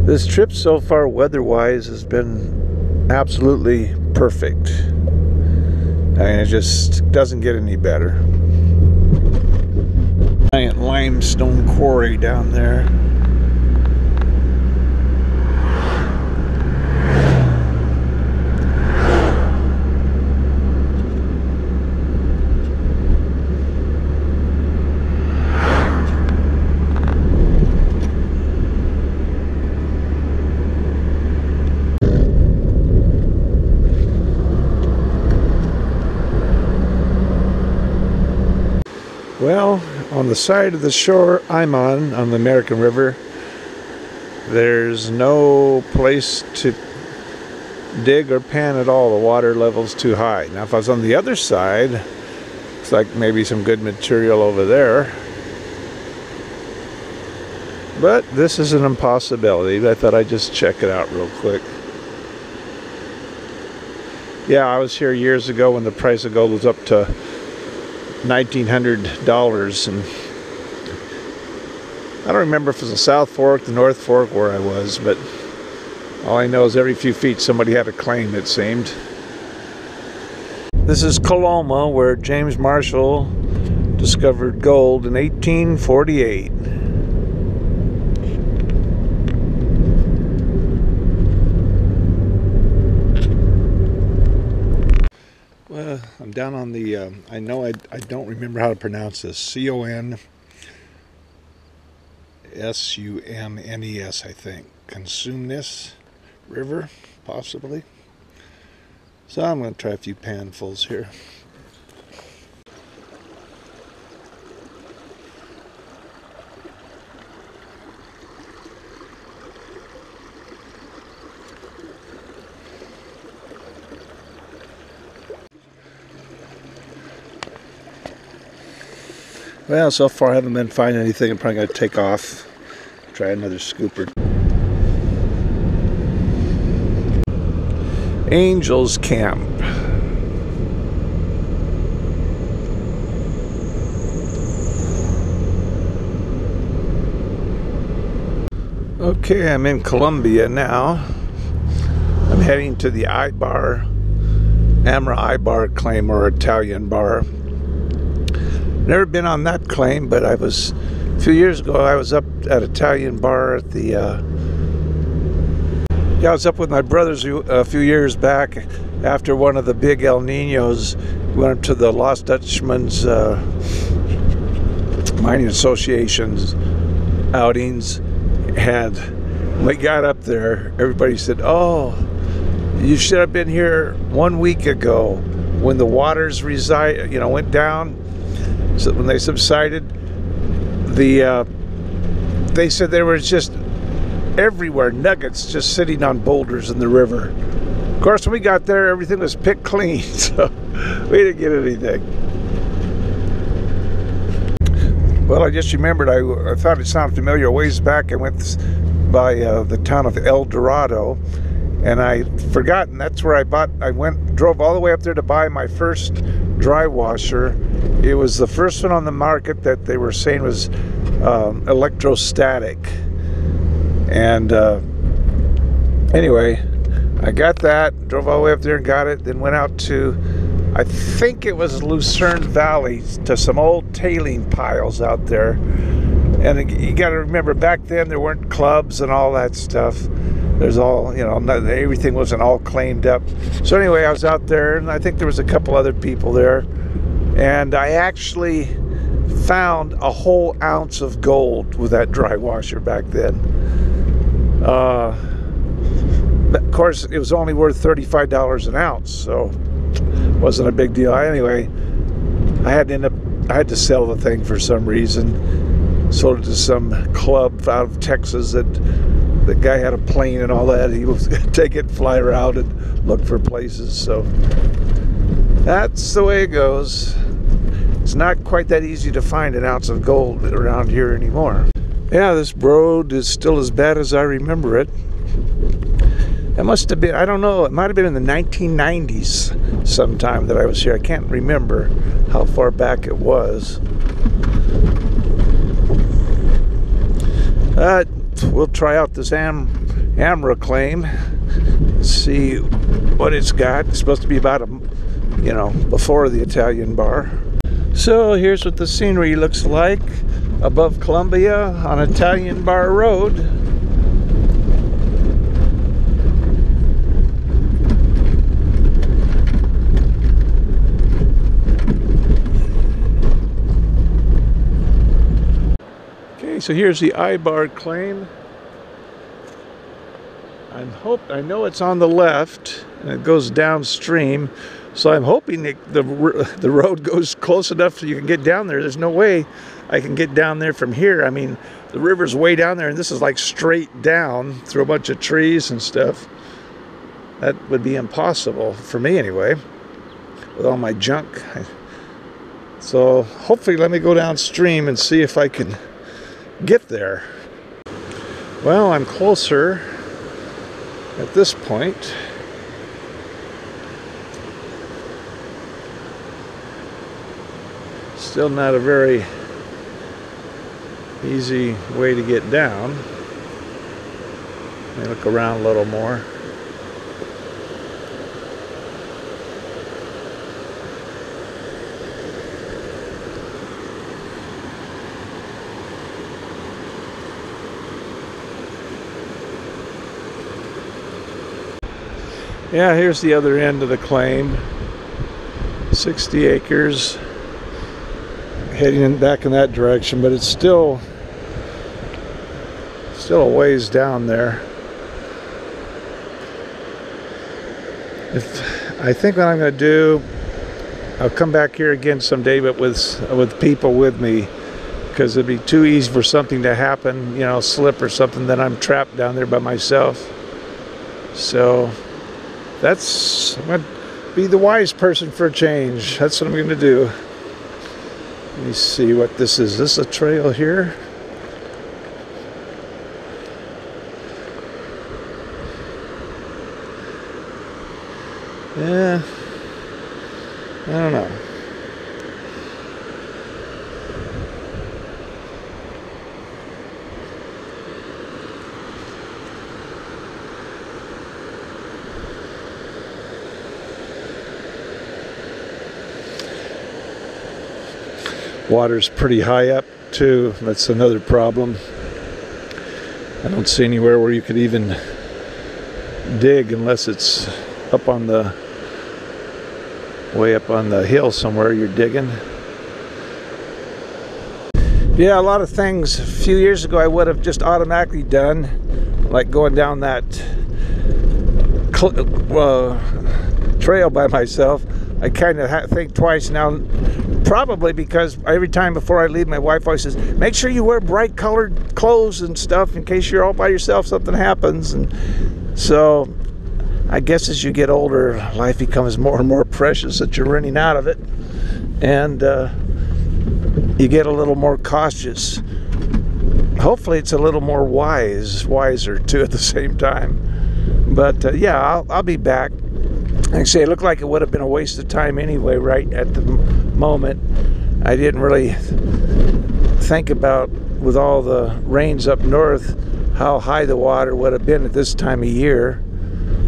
This trip so far, weather-wise, has been absolutely perfect. I mean, it just doesn't get any better. Giant limestone quarry down there. Well, on the side of the shore I'm on the American River, there's no place to dig or pan at all. The water level's too high. Now if I was on the other side, looks like maybe some good material over there. But this is an impossibility. I thought I'd just check it out real quick. Yeah, I was here years ago when the price of gold was up to $1,900, and I don't remember if it was the South Fork, the North Fork, where I was, but all I know is every few feet somebody had a claim, it seemed. This is Coloma, where James Marshall discovered gold in 1848. Well, I'm down on the, I know I don't remember how to pronounce this, C-O-N-S-U-M-N-E-S, I think. Consumnes River, possibly. So I'm going to try a few panfuls here. Well, so far I haven't been finding anything. I'm probably going to take off, try another scooper. Angels Camp. Okay, I'm in Colombia now. I'm heading to the I-bar, AMRA I-bar claim, or Italian bar. Never been on that claim, but I was, a few years ago, I was up at Italian bar at the, I was up with my brothers a few years back after one of the big El Ninos. We went up to the Lost Dutchman's Mining Association's outings, and when we got up there, everybody said, "Oh, you should have been here 1 week ago when the waters went down." So when they subsided, they said there was just everywhere nuggets just sitting on boulders in the river. Of course, when we got there, everything was picked clean, so we didn't get anything. Well, I just remembered, I thought it sounded familiar. A ways back, I went by the town of El Dorado, and I'd forgotten that's where I drove all the way up there to buy my first dry washer. It was the first one on the market that they were saying was electrostatic. And anyway, I got that, drove all the way up there and got it, then went out to, I think it was Lucerne Valley, to some old tailing piles out there. And you got to remember, back then there weren't clubs and all that stuff. There's all, everything wasn't all claimed up. So anyway, I was out there, and I think there was a couple other people there. And I actually found a whole ounce of gold with that dry washer back then. Of course, it was only worth $35 an ounce, so it wasn't a big deal. Anyway, I had to sell the thing for some reason. Sold it to some club out of Texas that the guy had a plane and all that. He was going to take it, fly around, and look for places. So that's the way it goes. It's not quite that easy to find an ounce of gold around here anymore. Yeah, this road is still as bad as I remember it. It must have been, I don't know, it might have been in the 1990s sometime that I was here. I can't remember how far back it was. We'll try out this AMRA claim. See what it's got. It's supposed to be about before the Italian bar. So here's what the scenery looks like above Columbia on Italian Bar Road. Okay, so here's the I-bar claim. I know it's on the left and it goes downstream, so I'm hoping that the road goes close enough so you can get down there. There's no way I can get down there from here. I mean, the river's way down there and this is like straight down through a bunch of trees and stuff. That would be impossible for me anyway, with all my junk. So hopefully let me go downstream and see if I can get there. Well, I'm closer at this point. Still not a very easy way to get down. Let me look around a little more. Yeah, here's the other end of the claim. 60 acres. Heading back in that direction, but it's still a ways down there. I think what I'm going to do, I'll come back here again someday, but with people with me, because it'd be too easy for something to happen, slip or something, then I'm trapped down there by myself. So I'm going to be the wise person for a change. That's what I'm going to do. Let me see what this is. Is this a trail here? Yeah, I don't know. Water's pretty high up too. That's another problem. I don't see anywhere where you could even dig unless it's up on the way up on the hill somewhere you're digging. Yeah, a lot of things a few years ago I would have just automatically done, like going down that trail by myself. I kind of think twice now. Probably because every time before I leave, my wife always says, make sure you wear bright colored clothes and stuff in case you're all by yourself, something happens. And so I guess as you get older, life becomes more and more precious that you're running out of it. And you get a little more cautious. Hopefully it's a little more wiser too at the same time. But yeah, I'll be back. Like I say, it looked like it would have been a waste of time anyway, right at the moment. I didn't really think about, with all the rains up north, how high the water would have been at this time of year.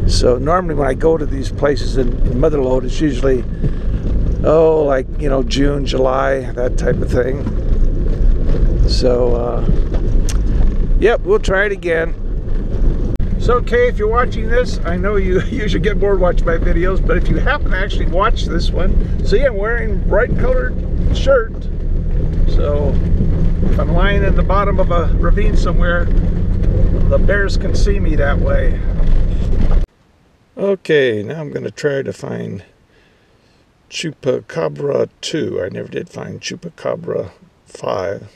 So normally when I go to these places in Motherlode, it's usually, June, July, that type of thing. So, yep, we'll try it again. So, okay, if you're watching this, I know you usually get bored watching my videos, but if you happen to actually watch this one, see, I'm wearing bright colored shirt. So, if I'm lying in the bottom of a ravine somewhere, the bears can see me that way. Okay, now I'm going to try to find Chupacabra 2. I never did find Chupacabra 5.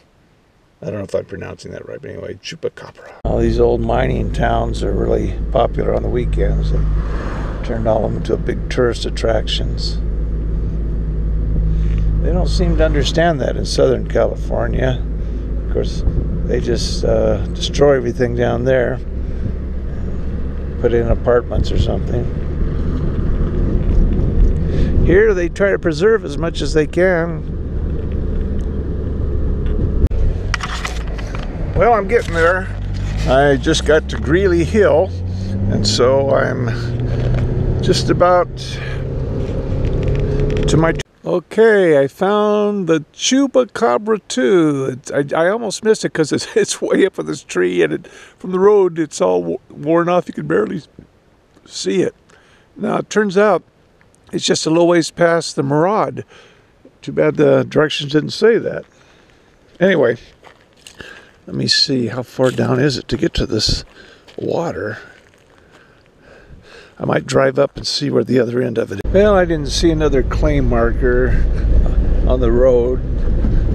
I don't know if I'm pronouncing that right, but anyway, Chupacabra. All these old mining towns are really popular on the weekends. They turned all of them into big tourist attractions. They don't seem to understand that in Southern California. Of course, they just destroy everything down there, put in apartments or something. Here, they try to preserve as much as they can. Well, I'm getting there. I just got to Greeley Hill, and so I'm just about to my... Okay, I found the Chupacabra 2. I almost missed it because it's way up on this tree, and from the road it's all worn off. You can barely see it. Now it turns out it's just a little ways past the Miraud. Too bad the directions didn't say that. Anyway, let me see, how far down is it to get to this water? I might drive up and see where the other end of it is. Well, I didn't see another claim marker on the road,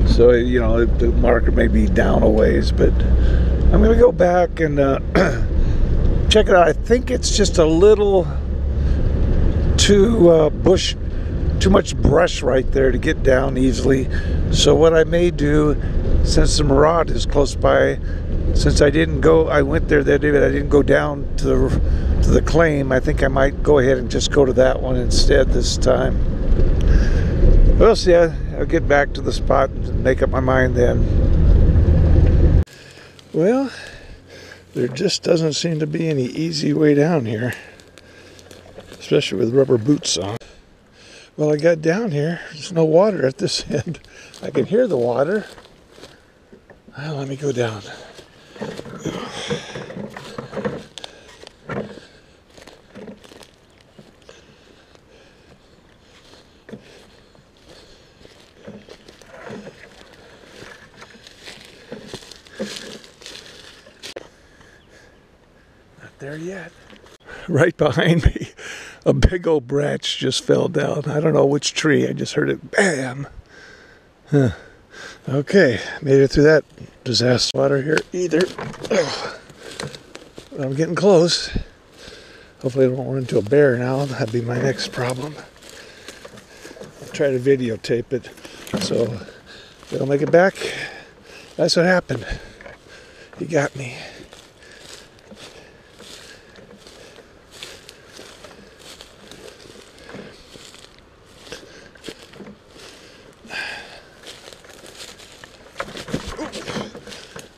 so you know the marker may be down a ways, but I'm going to go back and check it out. I think it's just a little too much brush right there to get down easily. So what I may do, since the Miraud is close by, since I went there that day, but I didn't go down to the claim, I think I might go ahead and just go to that one instead this time. We'll see. I'll get back to the spot and make up my mind then. Well, there just doesn't seem to be any easy way down here, especially with rubber boots on. Well, I got down here. There's no water at this end. I can hear the water. Well, let me go down. Not there yet. Right behind me, a big old branch just fell down. I don't know which tree. I just heard it bam. Huh. Okay, made it through that disaster. Water here either. Oh, I'm getting close. Hopefully I don't run into a bear now. That'd be my next problem. I'll try to videotape it. So if I don't make it back, that's what happened. He got me.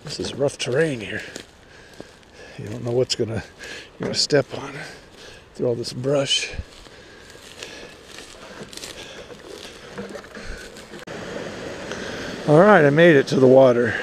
This is rough terrain here. You don't know what's you're gonna step on through all this brush. All right, I made it to the water.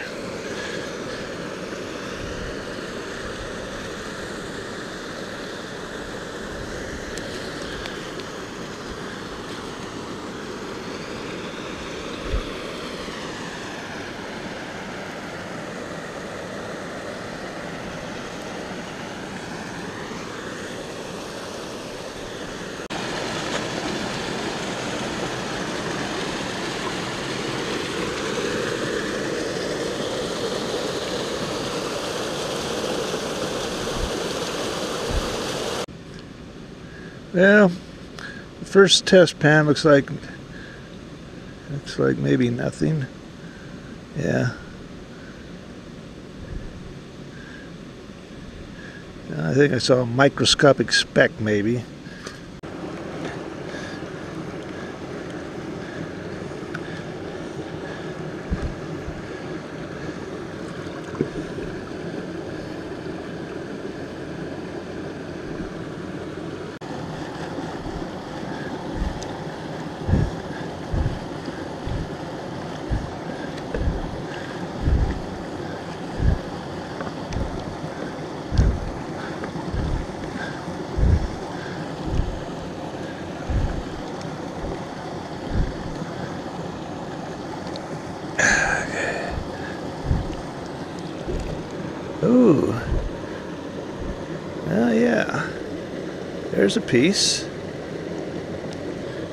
Well, the first test pan looks like maybe nothing. Yeah. I think I saw a microscopic speck maybe. Ooh. Oh yeah. There's a piece.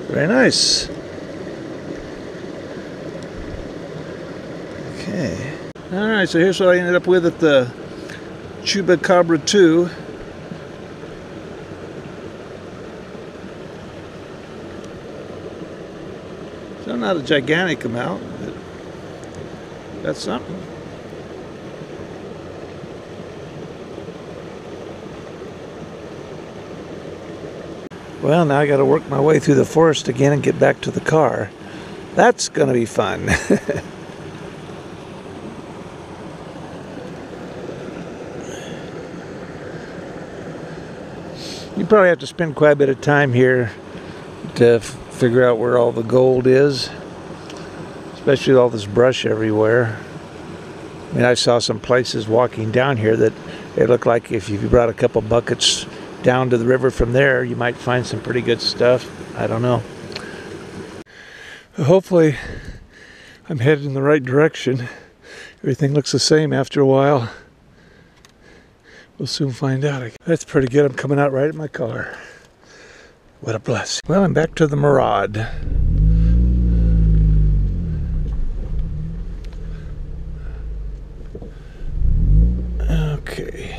Very nice. Okay. Alright, so here's what I ended up with at the Chupacabra 2. So not a gigantic amount, but that's something. Well, now I got to work my way through the forest again and get back to the car. That's going to be fun. You probably have to spend quite a bit of time here to figure out where all the gold is, especially with all this brush everywhere. I mean, I saw some places walking down here that it looked like if you brought a couple buckets down to the river from there, you might find some pretty good stuff. I don't know. Hopefully I'm headed in the right direction. Everything looks the same after a while. We'll soon find out. That's pretty good. I'm coming out right at my car. What a blessing. Well, I'm back to the Miraud. Okay.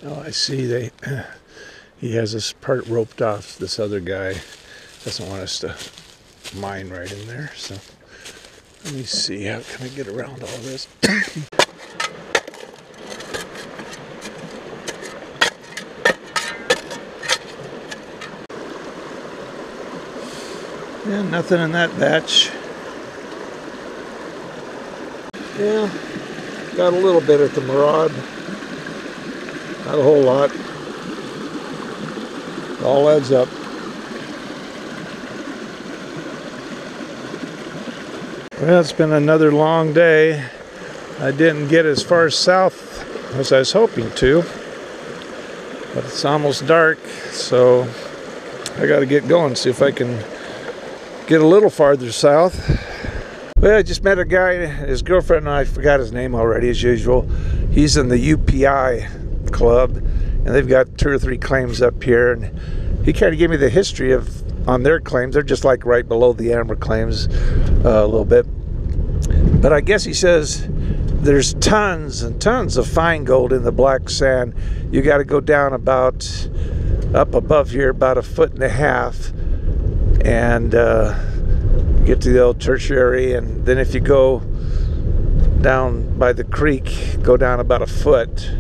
Oh, I see. He has this part roped off. This other guy doesn't want us to mine right in there. So let me see. How can I get around all this? Yeah, nothing in that batch. Yeah, got a little bit at the Miraud. Not a whole lot. It all adds up. Well, it's been another long day. I didn't get as far south as I was hoping to, but it's almost dark, so I got to get going, see if I can get a little farther south. Well, I just met a guy, his girlfriend, and I forgot his name already as usual. He's in the UPI club, and they've got 2 or 3 claims up here, and he kind of gave me the history on their claims. They're just like right below the AMRA claims a little bit, but I guess he says there's tons and tons of fine gold in the black sand. You got to go down about up above here about 1.5 feet and get to the old tertiary, and then if you go down by the creek, go down about 1 foot.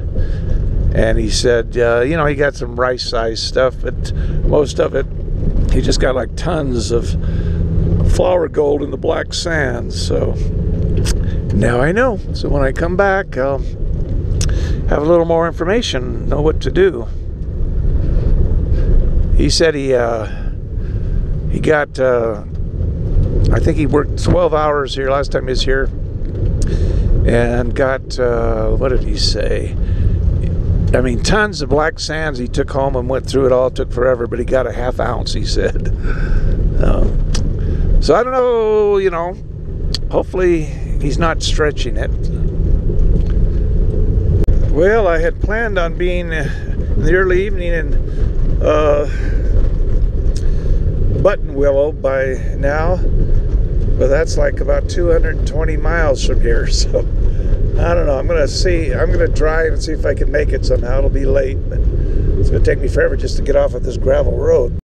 And he said, you know, he got some rice-sized stuff, but most of it, he just got like tons of flour gold in the black sand. So now I know. So when I come back, I'll have a little more information, know what to do. He said he got, I think he worked 12 hours here last time he was here, and got, what did he say? I mean, tons of black sands he took home and went through it all. It took forever, but he got a ½ ounce, he said. So I don't know, you know, hopefully he's not stretching it. Well, I had planned on being in the early evening in Buttonwillow by now, but that's like about 220 miles from here, so I don't know. I'm going to see. I'm going to drive and see if I can make it somehow. It'll be late, but it's going to take me forever just to get off of this gravel road.